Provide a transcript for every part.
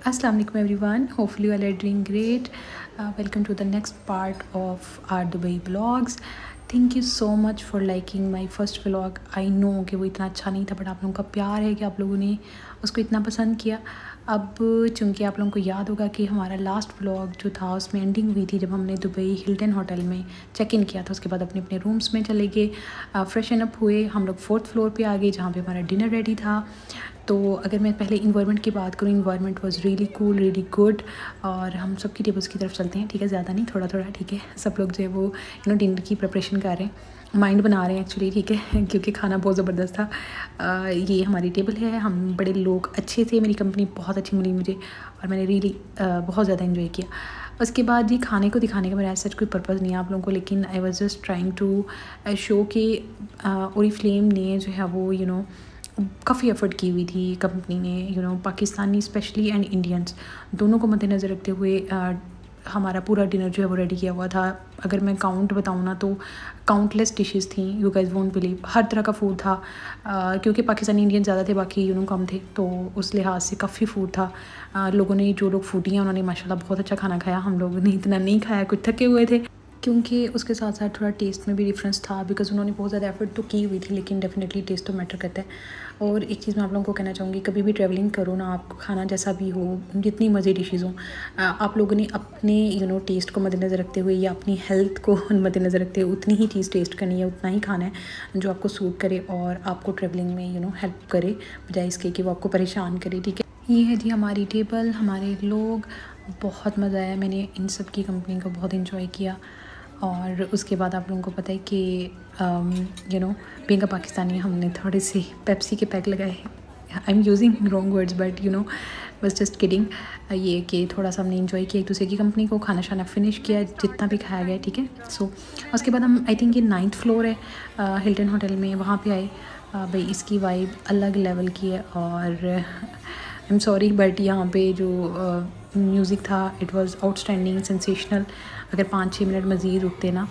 Assalamu alaikum everyone. Hopefully you all are doing great. Welcome to the next part of our Dubai vlogs. Thank you so much for liking my first vlog. I know कि वो इतना अच्छा नहीं था, but आप लोगों का प्यार है कि आप लोगों ने उसको इतना पसंद किया। अब चूँकि आप लोगों को याद होगा कि हमारा लास्ट व्लॉग जो था उसमें एंडिंग हुई थी जब हमने दुबई हिल्टन होटल में चेक इन किया था। उसके बाद अपने अपने रूम्स में चले गए, फ्रेशन अप हुए, हम लोग 4th फ्लोर पे आ गए जहाँ पे हमारा डिनर रेडी था। तो अगर मैं पहले इन्वायरमेंट की बात करूँ, environment was really cool, really good. और हम सब की टेबल्स की तरफ चलते हैं, ठीक है, ज़्यादा नहीं, थोड़ा थोड़ा, ठीक है। सब लोग जो है वो डिनर की प्रिपरेशन कर रहे हैं, माइंड बना रहे हैं एक्चुअली, ठीक है, क्योंकि खाना बहुत ज़बरदस्त था। ये हमारी टेबल है, हम बड़े लोग अच्छे थे, मेरी कंपनी बहुत अच्छी मिली मुझे और मैंने रियली बहुत ज़्यादा इन्जॉय किया। उसके बाद जी खाने को दिखाने का मेरा सच कोई पर्पज़ नहीं है आप लोगों को, लेकिन I was just trying to show कि ओरिफ्लेम ने जो है वो काफ़ी एफ़र्ट की हुई थी कंपनी ने, पाकिस्तानी स्पेशली एंड इंडियंस दोनों को मद्देनज़र रखते हुए हमारा पूरा डिनर जो है वो रेडी किया हुआ था। अगर मैं काउंट बताऊँ ना तो काउंटलेस डिशेस थी, यू गाइस वोंट बिलीव, हर तरह का फूड था। क्योंकि पाकिस्तानी इंडियन ज़्यादा थे, बाकी कम थे, तो उस लिहाज से काफ़ी फूड था। लोगों ने, जो लोग फूडी हैं उन्होंने माशाल्लाह बहुत अच्छा खाना खाया। हम लोग ने इतना नहीं खाया, कुछ थके हुए थे, क्योंकि उसके साथ साथ थोड़ा टेस्ट में भी डिफरेंस था, बिकॉज़ उन्होंने बहुत ज़्यादा एफर्ट तो की हुई थी, लेकिन डेफिनेटली टेस्ट तो मैटर करता है। और एक चीज़ मैं आप लोगों को कहना चाहूँगी, कभी भी ट्रैवलिंग करो ना, आप खाना जैसा भी हो, जितनी मज़े डिशेज़ हों, आप लोगों ने अपने टेस्ट को मद्देनज़र रखते हुए या अपनी हेल्थ को मद्देनज़र रखते हुए उतनी ही चीज़ टेस्ट करनी है, उतना ही खाना है जो आपको सूट करे और आपको ट्रैवलिंग में हेल्प करे, बजाय इसके कि वो आपको परेशान करे, ठीक है। ये है जी हमारी टेबल, हमारे लोग, बहुत मज़ा आया, मैंने इन सब की कंपनी को बहुत इंजॉय किया। और उसके बाद आप लोगों को पता है कि बीइंग अ पाकिस्तानी हमने थोड़े से पेप्सी के पैक लगाए। I am using wrong words but बस जस्ट किडिंग। ये कि थोड़ा सा हमने इंजॉय किया एक दूसरे की कंपनी को, खाना शाना फिनिश किया जितना भी खाया गया, ठीक है। सो उसके बाद हम, आई थिंक ये 9th फ्लोर है हिल्टन होटल में, वहाँ पे आए। भाई इसकी वाइब अलग लेवल की है और आई एम सॉरी बट यहाँ पे जो म्यूज़िक था इट वाज आउटस्टैंडिंग, सेंसेशनल। अगर 5-6 मिनट मज़ीद रुकते ना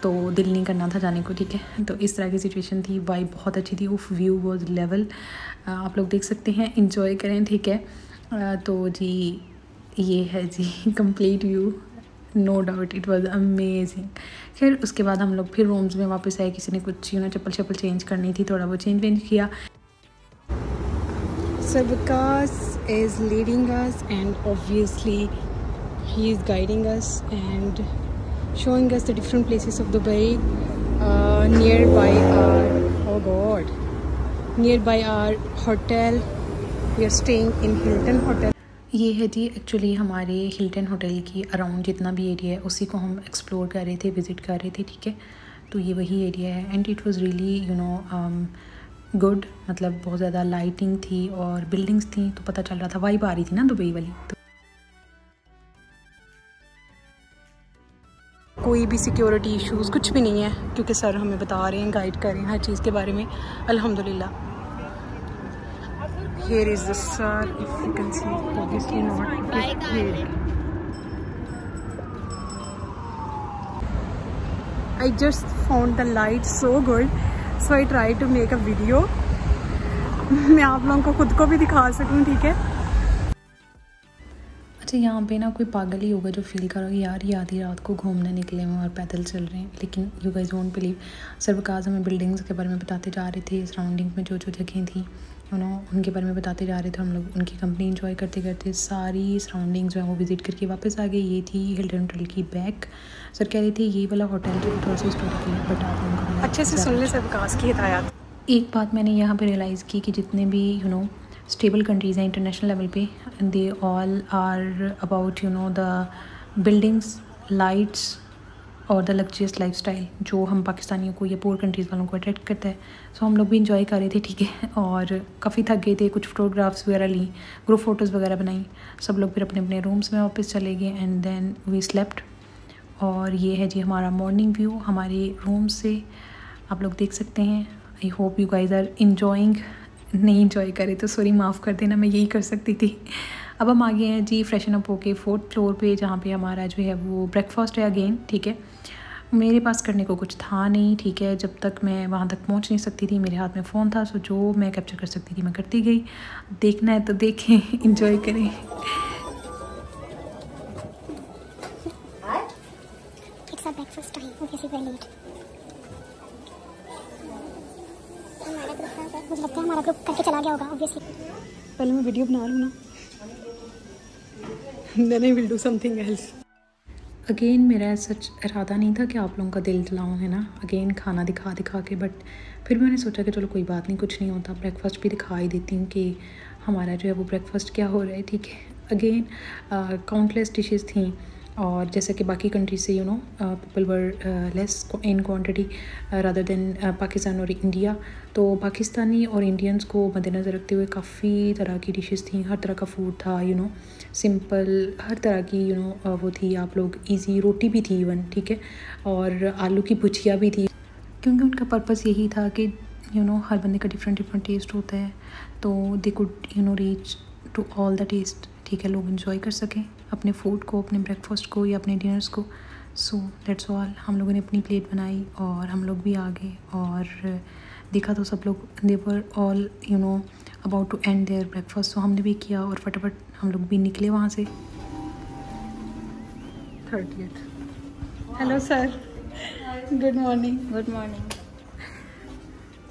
तो दिल नहीं करना था जाने को, ठीक है। तो इस तरह की सिचुएशन थी, वाइब बहुत अच्छी थी, उफ, व्यू वाज लेवल, आप लोग देख सकते हैं, इंजॉय करें, ठीक है। तो जी ये है जी complete view, no doubt it was amazing. खैर उसके बाद हम लोग फिर रूम्स में वापस आए, किसी ने कुछ चप्पल चेंज करनी थी, थोड़ा वो चेंज किया। Sarvakas is leading us and obviously he is guiding us and showing us the different places of Dubai nearby our hotel. We are staying in Hilton Hotel. ये है जी एक्चुअली हमारे हिल्टन होटल की around जितना भी area है उसी को हम एक्सप्लोर कर रहे थे, विज़िट कर रहे थे, ठीक है। तो ये वही एरिया है and it was really good, मतलब बहुत ज़्यादा लाइटिंग थी और बिल्डिंग्स थी, तो पता चल रहा था, वाइब आ रही थी ना दुबई वाली। तो कोई भी सिक्योरिटी इश्यूज़ कुछ भी नहीं है, क्योंकि सर हमें बता रहे हैं, गाइड कर रहे हैं हर चीज़ के बारे में, अल्हम्दुलिल्लाह। Here is the sir, if you can see, obviously not I just found the light so good, so I try to make a video, मैं आप लोगों को खुद को भी दिखा सकूं, ठीक है। अच्छा यहाँ पे ना कोई पागल ही होगा जो फील करोगे यार ये आधी रात को घूमने निकले हुए और पैदल चल रहे हैं, लेकिन यू गाइस वोंट बिलीव, सरवकाज हमें बिल्डिंग्स के बारे में बताते जा रहे थे, सराउंडिंग में जो जो जगहें थी उनके बारे में बताते जा रहे थे। हम लोग उनकी कंपनी इंजॉय करते करते सारी सराउंडिंग्स जो है वो विज़िट करके वापस आ गए। ये थी हिल्टन होटल की बैक। सर कह रहे थे ये वाला होटल जो थोड़ा सा हिस्टोरिकल है, बट आप लोगों को अच्छे से सुन ले सरवकाज की हिदायत। एक बात मैंने यहाँ पे रियलाइज़ की कि जितने भी स्टेबल कंट्रीज़ हैं इंटरनेशनल लेवल पे, they all are about the buildings, lights और द लग्जरियस लाइफस्टाइल जो हम पाकिस्तानियों को या पुअर कंट्रीज़ वालों को अट्रैक्ट करता है। सो हम लोग भी इंजॉय कर रहे थे, ठीक है, और काफ़ी थक गए थे, कुछ फ़ोटोग्राफ्स वगैरह ली, ग्रुप फ़ोटोज़ वगैरह बनाई। सब लोग फिर अपने अपने रूम्स में वापस चले गए एंड देन वी स्लेप्ट। और ये है जी हमारा मॉर्निंग व्यू हमारे रूम से, आप लोग देख सकते हैं। I hope you guys are enjoying. नहीं इंजॉय करे तो सॉरी, माफ़ कर देना, मैं यही कर सकती थी। अब हम आ गए हैं जी फ्रेशन अप होके 4th फ्लोर पे, जहाँ पे हमारा जो है वो ब्रेकफास्ट है अगेन, ठीक है। मेरे पास करने को कुछ था नहीं, ठीक है, जब तक मैं वहाँ तक पहुँच नहीं सकती थी, मेरे हाथ में फ़ोन था, सो जो मैं कैप्चर कर सकती थी मैं करती गई। देखना है तो देखें, इंजॉय करें। breakfast time, obviously very late. हमारा ग्रुप का मुझे लगता है हमारा ग्रुप करके चला गया होगा obviously. पहले मैं वीडियो बना लूँ ना, then I will do something else. Again मेरा सच इरादा नहीं था कि आप लोगों का दिल जलाऊँ, है ना, अगेन खाना दिखा दिखा के, बट फिर मैंने सोचा कि चलो कोई बात नहीं, कुछ नहीं होता, ब्रेकफास्ट भी दिखा ही देती हूँ कि हमारा जो है वो ब्रेकफास्ट क्या हो रहा है, ठीक है। अगेन काउंटलेस डिशेस थी, और जैसे कि बाकी कंट्रीज से people were less in quantity rather than Pakistan और इंडिया, तो पाकिस्तानी और इंडियंस को मद्देनज़र रखते हुए काफ़ी तरह की डिशेस थी, हर तरह का फूड था, सिंपल, हर तरह की वो थी, आप लोग इजी, रोटी भी थी इवन, ठीक है, और आलू की भुजिया भी थी, क्योंकि उनका पर्पस यही था कि हर बंदे का डिफरेंट टेस्ट होता है, तो they could reach to all the test, ठीक है, लोग इन्जॉय कर सकें अपने फूड को, अपने ब्रेकफास्ट को या अपने डिनर्स को। So that's all. हम लोगों ने अपनी प्लेट बनाई और हम लोग भी आ गए, और देखा तो सब लोग they were all about to end their breakfast, तो हमने भी किया और फटाफट हम लोग भी निकले वहाँ से। 30th। Hello sir, good morning. Good morning.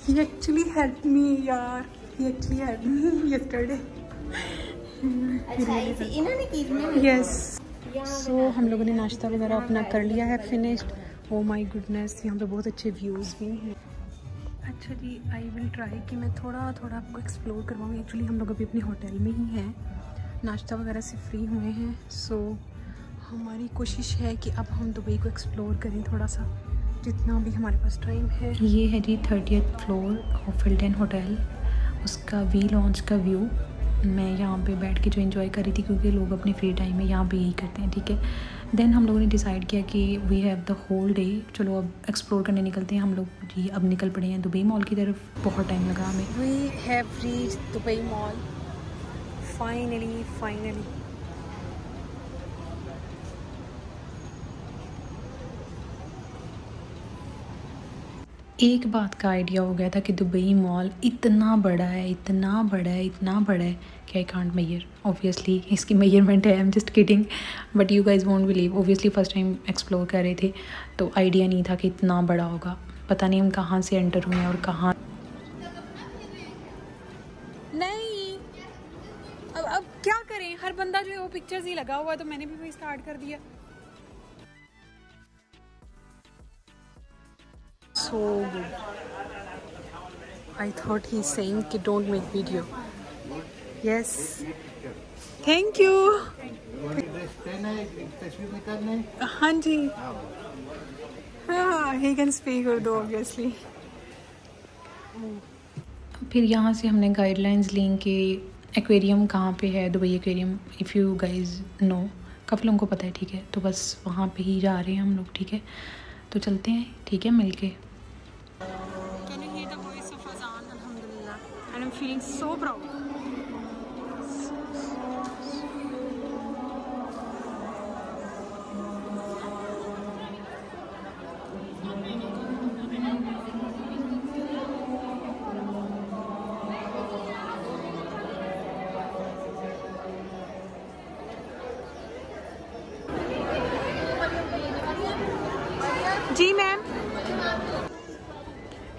He actually helped me, यार, he actually helped me yesterday. अच्छा, इन्होंने की यस। सो हम लोगों ने नाश्ता वगैरह अपना कर लिया है फिनिश्ड। ओ माय गुडनेस, यहाँ पे बहुत अच्छे व्यूज़ भी हैं। अच्छा जी, आई विल ट्राई कि मैं थोड़ा आपको एक्सप्लोर करवाऊँ। एक्चुअली हम लोग अभी अपने होटल में ही हैं, नाश्ता वगैरह से फ्री हुए हैं, सो हमारी कोशिश है कि अब हम दुबई को एक्सप्लोर करें थोड़ा सा, जितना भी हमारे पास टाइम है। ये है जी 30th floor of Hilton hotel, उसका वी लॉन्च का व्यू। मैं यहाँ पे बैठ के जो एंजॉय कर रही थी, क्योंकि लोग अपने फ्री टाइम में यहाँ पे यही करते हैं, ठीक है। देन हम लोगों ने डिसाइड किया कि we have the whole day, चलो अब एक्सप्लोर करने निकलते हैं हम लोग जी। अब निकल पड़े हैं दुबई मॉल की तरफ, बहुत टाइम लगा हमें। We have reached Dubai mall finally. एक बात का आइडिया हो गया था कि दुबई मॉल इतना बड़ा है कि आई कांट मेजर। ऑब्वियसली इसकी मेजरमेंट है, I am just kidding, but you guys won't believe. Obviously first time explore कर रहे थे, तो आइडिया नहीं था कि इतना बड़ा होगा। पता नहीं हम कहाँ से एंटर हुए हैं और कहाँ नहीं। अब क्या करें, हर बंदा जो है वो पिक्चर्स ही लगा हुआ है, तो मैंने भी वही स्टार्ट कर दिया। So good. I thought he's saying कि don't make video. Yes. Thank you. हाँ जी। हाँ, he can speak Urdu obviously. फिर यहाँ से हमने गाइडलाइंस ली कि एक्वेरियम कहाँ पे है, Dubai aquarium, if you guys know, काफ़ी लोगों को पता है, ठीक है, तो बस वहाँ पे ही जा रहे हैं हम लोग, ठीक है, तो चलते हैं, ठीक है, मिलके। Can you hear the voice of Azan? Alhamdulillah, and I'm feeling so proud. जी मैम।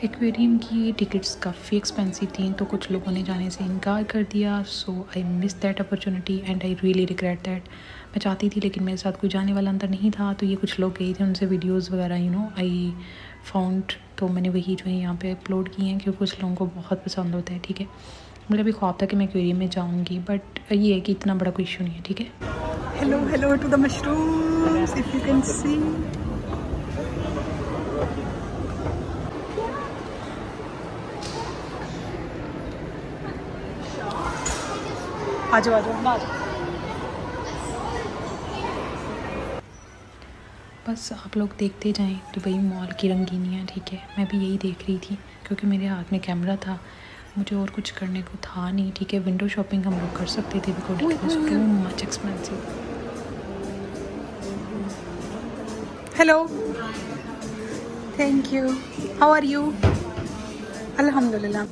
एक्वेरियम की टिकट्स काफ़ी एक्सपेंसिव थी, तो कुछ लोगों ने जाने से इनकार कर दिया। So I miss that opportunity and I really regret that. मैं चाहती थी, लेकिन मेरे साथ कोई जाने वाला अंदर नहीं था, तो ये कुछ लोग गए थे, उनसे वीडियोस वगैरह आई फाउंड, तो मैंने वही जो है यहाँ पे अपलोड किए हैं, क्योंकि कुछ लोगों को बहुत पसंद होता है, ठीक है। मेरा भी ख्वाब था कि मैं एक्वेरियम में जाऊँगी, बट ये है कि इतना बड़ा कोई इशू नहीं है, ठीक है। Hello to the mushrooms, if you can see. आ जाओ आ जाओ। बस आप लोग देखते जाएं दुबई मॉल की रंगीनियाँ, ठीक है। मैं भी यही देख रही थी, क्योंकि मेरे हाथ में कैमरा था, मुझे और कुछ करने को था नहीं, ठीक है। विंडो शॉपिंग हम लोग कर सकते थे, because it was too much expensive. Hello, thank you, how are you? अल्हम्दुलिल्लाह।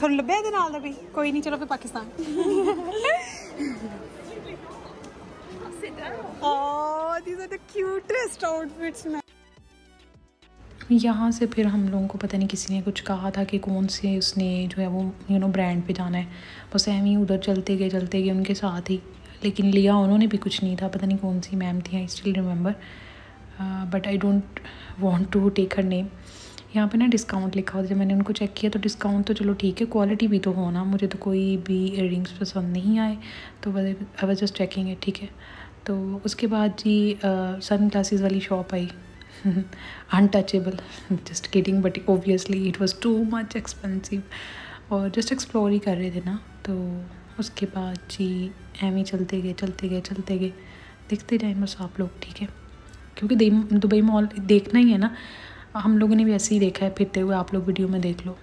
थोड़ा लब्बे दे नाल दा कोई नहीं, चलो फिर Pakistan. Oh, these are the cutest outfits, man. यहाँ से फिर हम लोगों को पता नहीं किसी ने कुछ कहा था कि कौन से उसने जो है वो ब्रांड पे जाना है, बस एम ही उधर चलते गए उनके साथ ही। लेकिन लिया उन्होंने भी कुछ नहीं था, पता नहीं कौन सी मैम थी, I still remember, but I don't want to take her name. यहाँ पे ना डिस्काउंट लिखा होता है, जब मैंने उनको चेक किया तो डिस्काउंट तो चलो ठीक है, क्वालिटी भी तो होना, मुझे तो कोई भी इयररिंग्स पसंद नहीं आए, तो आई वाज जस्ट चेकिंग है, ठीक है। तो उसके बाद जी सन ग्लासेस वाली shop I, untouchable, just kidding, but obviously it was too much expensive, और जस्ट एक्सप्लोर ही कर रहे थे ना। तो उसके बाद जी एम ही चलते गए, देखते जाए बस आप लोग, ठीक है, क्योंकि दुबई मॉल देखना ही है ना, हम लोगों ने भी ऐसे ही देखा है फिरते हुए, आप लोग वीडियो में देख लो।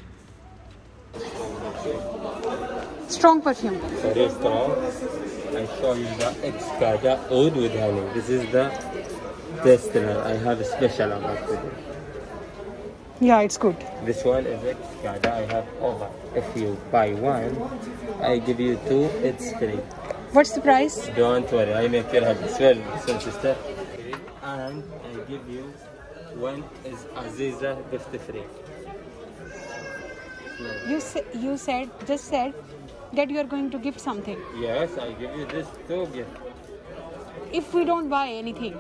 Strong perfume, very strong. I show you the Excada Oud with honey. This is the tester. I have a special about today. yeah, it's good. This one is Excada. I have over. If you buy one, I give you two. It's free. What's the price? Don't worry. I make your happy. Swell, sister. And I give you one is Aziza gift free. You just said that you are going to give something. Yes, I give you this two gift. If we don't buy anything,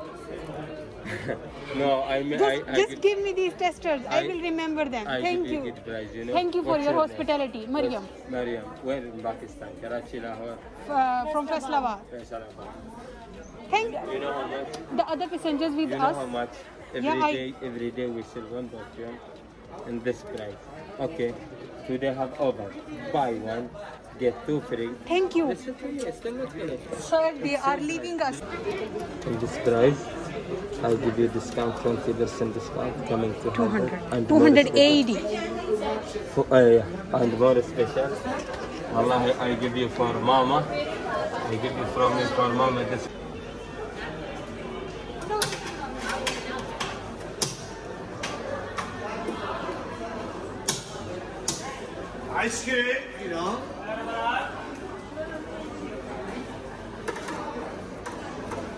No, I mean just give me these testers. I will remember them. Thank you. Good price, you know. Thank you for What's your name? hospitality, Maryam, Maryam, where in Pakistan? Karachi, Lahore, from Faisalabad. Faisalabad. Thank You know how much? the other passengers with You know us. how much? Yeah, Every day we sell one perfume in this price. Okay. Today have over. Buy one, get two free. Thank you. This is free. It's still not finished. Sir, they are leaving us. In this price, I give you discount, 20% discount coming to 200. and 280. Yeah, and more special. Wallahi, I give you for mama. I give you from me for mama this. Ice cream, you know.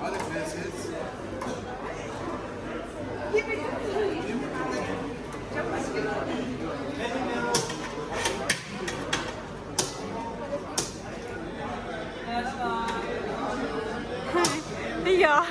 Other places. Yeah.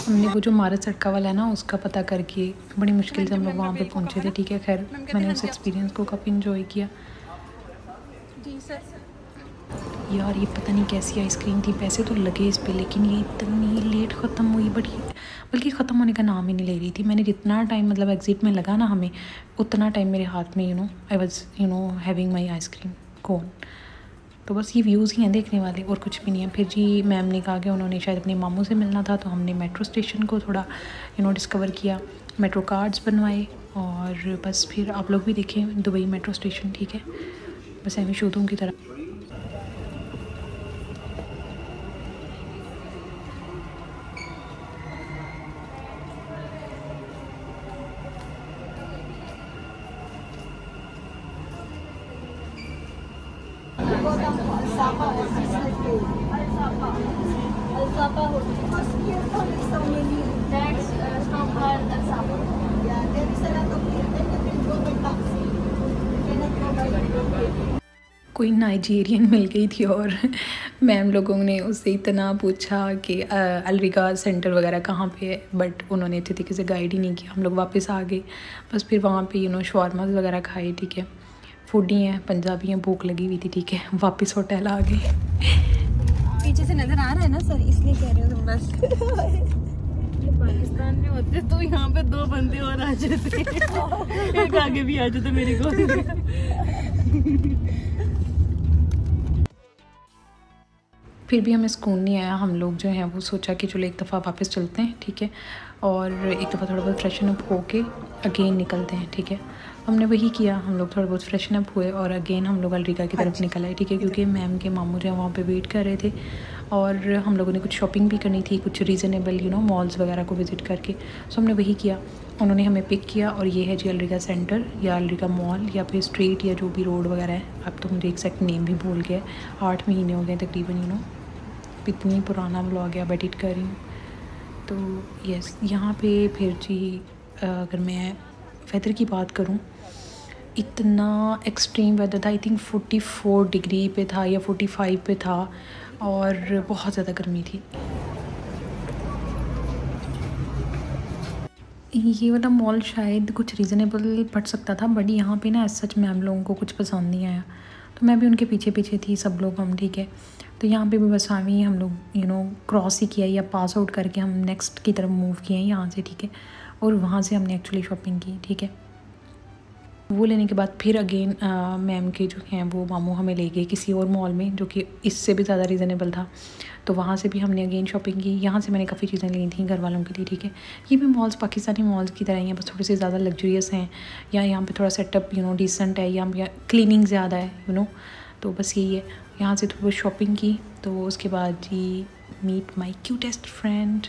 हमने वो जो मारत सड़का वाला है ना, उसका पता करके बड़ी मुश्किल से हम लोग वहाँ पे पहुँचे थे, ठीक है। खैर मैंने उस एक्सपीरियंस को काफ़ी इन्जॉय किया। जी सर। यार ये पता नहीं कैसी आइसक्रीम थी, पैसे तो लगे इस पे, लेकिन ये इतनी लेट ख़त्म हुई, बल्कि ख़त्म होने का नाम ही नहीं ले रही थी। मैंने जितना टाइम मतलब एग्ज़िट में लगा ना हमें, उतना टाइम मेरे हाथ में I was having my ice cream cone. तो बस ये व्यूज़ ही हैं देखने वाले, और कुछ भी नहीं है। फिर जी मैम ने कहा कि उन्होंने शायद अपने मामू से मिलना था, तो हमने मेट्रो स्टेशन को थोड़ा डिस्कवर किया, मेट्रो कार्ड्स बनवाए, और बस फिर आप लोग भी देखें दुबई मेट्रो स्टेशन, ठीक है, बस ऐसे शूटों की तरह। कोई नाइजीरियन मिल गई थी, और मैम लोगों ने उससे इतना पूछा कि अलरिगा सेंटर वगैरह कहाँ पे है, बट उन्होंने अच्छे तरीके से गाइड ही नहीं किया। हम लोग वापस आ गए, बस फिर वहाँ पे शवारमास वगैरह खाए, ठीक है। फूडी हैं, पंजाबी हैं, भूख लगी हुई थी, ठीक है। वापस होटल आ गए। पीछे से नजर आ रहा है ना सर, इसलिए कह रही हूँ तुम बस। पाकिस्तान में होते तो यहाँ पे दो बंदे और आ जाते, एक आगे भी आ जाते मेरे को। फिर भी हमें सुकून नहीं आया। हम लोग जो हैं वो सोचा कि चलो एक दफ़ा वापस चलते हैं, ठीक है, और एक दफ़ा थोड़ा बहुत फ्रेशन अप होके अगेन निकलते हैं, ठीक है। हमने वही किया, हम लोग थोड़ा बहुत फ्रेशन अप हुए और अगेन हम लोग अल्रिका की तरफ निकल आए, ठीक है, क्योंकि मैम के मामू जो हैं वहाँ पे वेट कर रहे थे और हम लोगों ने कुछ शॉपिंग भी करनी थी, कुछ रीज़नेबल मॉल्स वगैरह को विज़िट करके। सो हमने वही किया, उन्होंने हमें पिक किया और ये है जी अल्रिका सेंटर या अल्रिका मॉल या फिर स्ट्रीट या जो भी रोड वगैरह है। अब तो मुझे एग्जैक्ट नेम भी भूल गया, 8 महीने हो गए तकरीबन, इतनी पुराना व्लॉग है, अब एडिट कर रही हूँ। तो यस, यहाँ पे फिर जी अगर मैं वेदर की बात करूँ, इतना एक्सट्रीम वेदर था। आई थिंक 44 डिग्री पे था या 45 पे था और बहुत ज़्यादा गर्मी थी। ये वाला मॉल शायद कुछ रीज़नेबल पड़ सकता था, बट यहाँ पे ना सच में हम लोगों को कुछ पसंद नहीं आया, तो मैं भी उनके पीछे पीछे थी, सब लोग हम, ठीक है। तो यहाँ पे भी बस हम लोग क्रॉस ही किया या पास आउट करके हम नेक्स्ट की तरफ मूव किए हैं यहाँ से, ठीक है, और वहाँ से हमने एक्चुअली शॉपिंग की, ठीक है। वो लेने के बाद फिर अगेन मैम के जो हैं वो मामू हमें ले गए किसी और मॉल में जो कि इससे भी ज़्यादा रीज़नेबल था, तो वहाँ से भी हमने अगेन शॉपिंग की। यहाँ से मैंने काफ़ी चीज़ें ली थी घर वालों के लिए, ठीक है। ये भी मॉल्स पाकिस्तानी मॉल्स की तरह ही हैं, बस थोड़े से ज़्यादा लग्जरियस हैं, या यहाँ पे थोड़ा सेटअप डिसेंट है, या क्लीनिंग ज़्यादा है, तो बस यही है। यहाँ से थोड़ी बहुत शॉपिंग की, तो उसके बाद जी मीट माई क्यूटेस्ट फ्रेंड।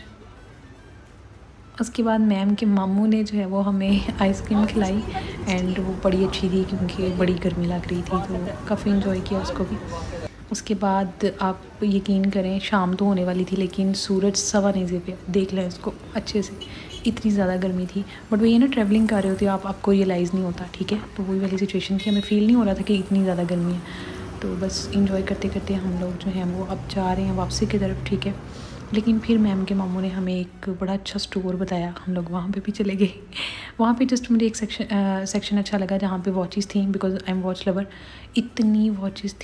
उसके बाद मैम के मामू ने जो है वो हमें आइसक्रीम खिलाई एंड वो बड़ी अच्छी थी क्योंकि बड़ी गर्मी लग रही थी, तो काफ़ी इन्जॉय किया उसको भी। उसके बाद आप यकीन करें शाम तो होने वाली थी लेकिन सूरज 9:15 पे, देख लें उसको अच्छे से, इतनी ज़्यादा गर्मी थी। बट वो ये ना ट्रैवलिंग कर रहे होते आपको रियलाइज़ नहीं होता, ठीक है। तो वही वाली सिचुएशन थी, हमें फ़ील नहीं हो रहा था कि इतनी ज़्यादा गर्मी है। तो बस इंजॉय करते करते हम लोग जो हैं वो अब जा रहे हैं वापसी की तरफ, ठीक है। लेकिन फिर मैम के मामू ने हमें एक बड़ा अच्छा स्टोर बताया, हम लोग वहाँ पे भी चले गए। वहाँ पे जस्ट मुझे एक सेक्शन अच्छा लगा जहाँ पे वॉचेस थी, because I am watch lover. इतनी वॉचेस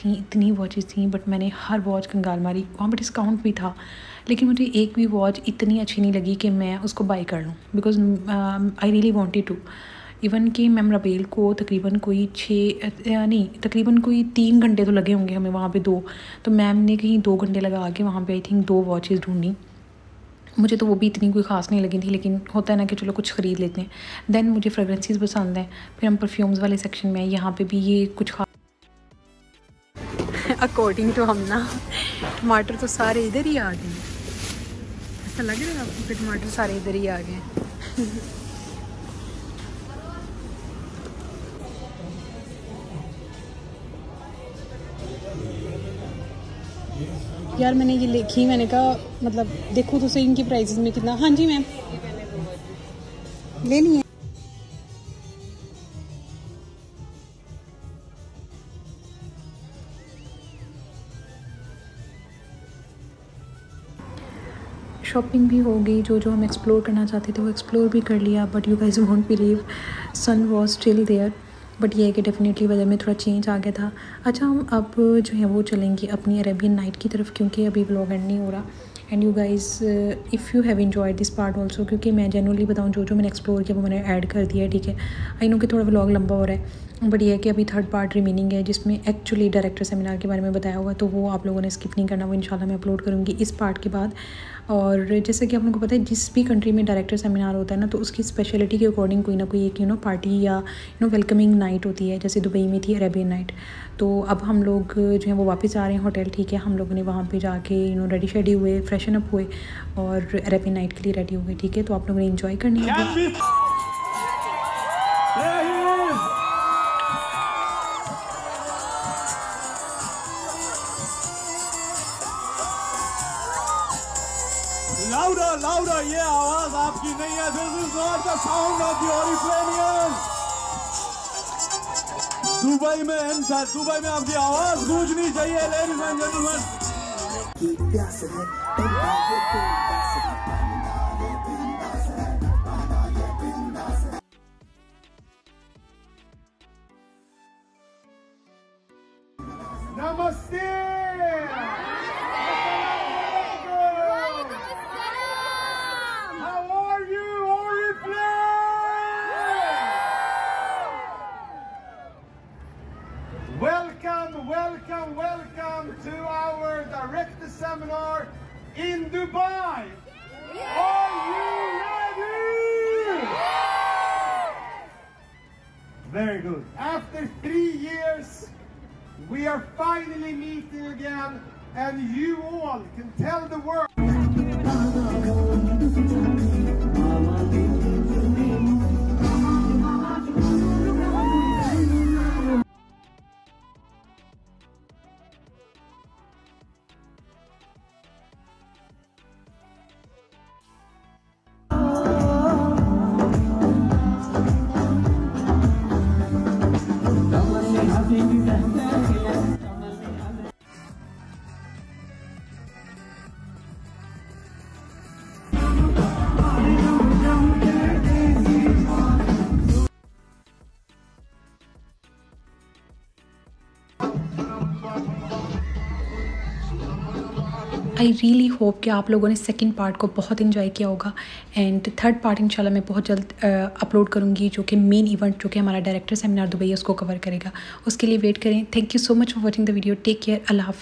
थी बट मैंने हर वॉच कंगाल मारी। वहाँ पे डिस्काउंट भी था लेकिन मुझे एक भी वॉच इतनी अच्छी नहीं लगी कि मैं उसको बाई कर लूँ, because I really wanted to. Even कि मैम रबेल को तकरीबन कोई 3 घंटे तो लगे होंगे हमें वहाँ पे 2, तो मैम ने कहीं 2 घंटे लगा के वहाँ पे आई थिंक 2 वॉचेस ढूंढी। मुझे तो वो भी इतनी कोई ख़ास नहीं लगी थी, लेकिन होता है ना कि चलो कुछ ख़रीद लेते हैं। देन मुझे फ्रेगरेंसेस पसंद हैं, फिर हम परफ्यूम्स वाले सेक्शन में, यहाँ पे भी ये कुछ खास अकॉर्डिंग टू हम ना टमाटर तो सारे इधर ही आ गए। ऐसा लग रहा है आपको कि टमाटर सारे इधर ही आ गए। यार मैंने ये लिखी, मैंने कहा मतलब देखो तो सही इनकी प्राइसेस में कितना। हाँ जी मैम ले लिए। शॉपिंग भी हो गई, जो हम एक्सप्लोर करना चाहते थे वो एक्सप्लोर भी कर लिया। But you guys won't believe sun was still there, but ये है कि डेफिनेटली वेदर में थोड़ा चेंज आ गया था। अच्छा हम अब जो है वो चलेंगे अपनी अरेबियन नाइट की तरफ, क्योंकि अभी व्लॉग एंड नहीं हो रहा। And you guys if you have enjoyed this part also, क्योंकि मैं जनरली बताऊँ जो मैंने एक्सप्लोर किया वो मैंने ऐड कर दिया है, ठीक है। आई नो कि थोड़ा व्लॉग लंबा हो रहा है, बट ये है कि अभी 3rd पार्ट रिमेनिंग है जिसमें एक्चुअली डायरेक्टर सेमिनार के बारे में बताया हुआ है, तो वो आप लोगों ने स्किप नहीं करना, वो इंशाल्लाह मैं अपलोड करूँगी इस पार्ट के बाद। और जैसे कि आप लोगों को पता है जिस भी कंट्री में डायरेक्टर सेमिनार होता है ना, तो उसकी स्पेशलिटी के अकॉर्डिंग कोई ना कोई एक पार्टी या वेलकमिंग नाइट होती है। जैसे दुबई में थी अरेबियन नाइट, तो अब हम लोग जो है वो वापस आ रहे हैं होटल, ठीक है। हम लोगों ने वहाँ पे जाके रेडी शेडी हुए, फ्रेशन अप हुए और अरेबियन नाइट के लिए रेडी हुए, ठीक है। तो आप लोगों ने इन्जॉय करनी है। Louder, louder, ये आवाज आपकी नहीं है। This is not the sound of the Oriflamians. Dubai में आपकी आवाज गूंजनी चाहिए, ladies and gentlemen. Namaste. Welcome to our direct the seminar in Dubai. Are you ready? Very good. After 3 years, we are finally meeting again, and you all can tell the world. I really hope कि आप लोगों ने second part को बहुत enjoy किया होगा and third part इंशाल्लाह मैं बहुत जल्द अपलोड करूँगी, जो कि मेन इवेंट जो कि हमारा डायरेक्टर सेमिनार दुबई उसको कवर करेगा। उसके लिए वेट करें। Thank you so much for watching the video. Take care. अल्लाह हाफ़िज़।